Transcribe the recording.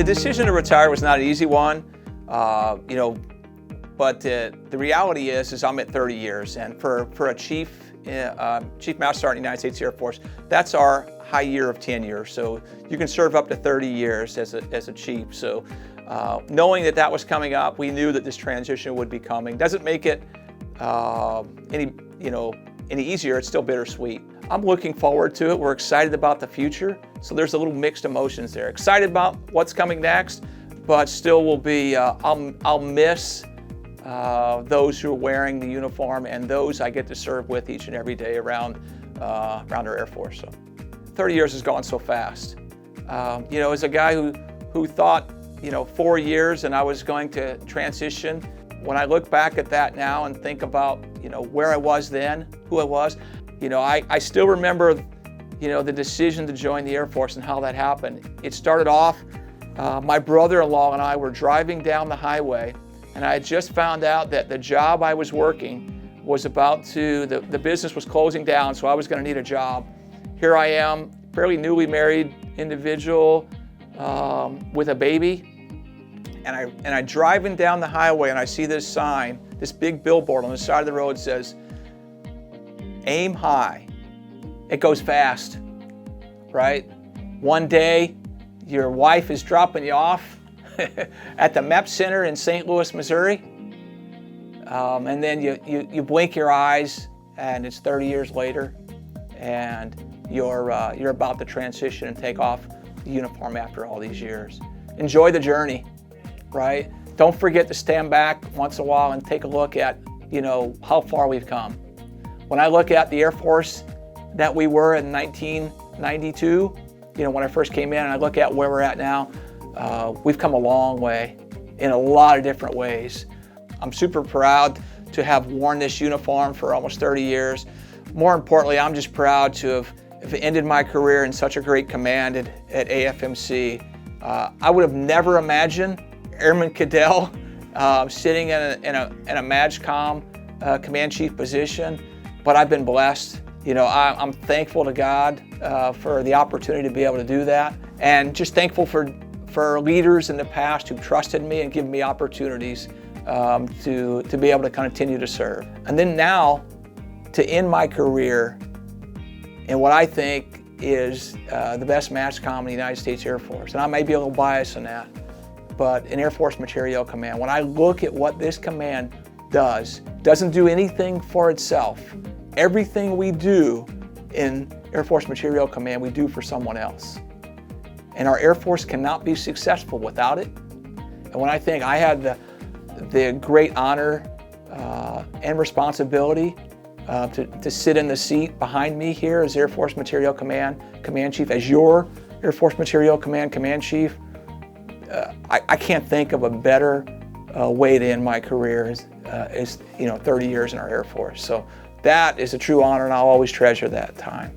decision to retire was not an easy one, but the reality is I'm at 30 years, and for a Chief Master Sergeant in the United States Air Force, that's our high year of tenure. So you can serve up to 30 years as a chief. So knowing that was coming up, we knew that this transition would be coming. Doesn't make it any easier. It's still bittersweet. I'm looking forward to it. We're excited about the future. So there's a little mixed emotions there. Excited about what's coming next, but still will be, I'll miss those who are wearing the uniform and those I get to serve with each and every day around our Air Force. So 30 years has gone so fast. As a guy who thought, 4 years and I was going to transition, when I look back at that now and think about, where I was then, who I was, I still remember, the decision to join the Air Force and how that happened. It started off, my brother-in-law and I were driving down the highway, and I had just found out that the job I was working was the business was closing down, so I was going to need a job. Here I am, fairly newly married individual with a baby, and I'm driving down the highway and I see this sign, this big billboard on the side of the road says, "Aim high." It goes fast, right? One day, your wife is dropping you off at the MEP Center in St. Louis, Missouri, and then you blink your eyes, and it's 30 years later, and you're about to transition and take off the uniform after all these years. Enjoy the journey, right? Don't forget to stand back once in a while and take a look at, how far we've come. When I look at the Air Force that we were in 1992, when I first came in, and I look at where we're at now, we've come a long way in a lot of different ways. I'm super proud to have worn this uniform for almost 30 years. More importantly, I'm just proud to have ended my career in such a great command at AFMC. I would have never imagined Airman Cadell sitting in a MAGCOM command chief position, but I've been blessed. I'm thankful to God for the opportunity to be able to do that, and just thankful for leaders in the past who trusted me and given me opportunities to be able to continue to serve. And then now, to end my career in what I think is the best MAGCOM in the United States Air Force. And I may be a little biased in that, but in Air Force Materiel Command, when I look at what this command doesn't do anything for itself. Everything we do in Air Force Materiel Command, we do for someone else. And our Air Force cannot be successful without it. And when I think I had the great honor and responsibility to sit in the seat behind me here as Air Force Materiel Command Chief, as your Air Force Materiel Command Chief, I can't think of a better way to end my career as 30 years in our Air Force. So that is a true honor, and I'll always treasure that time.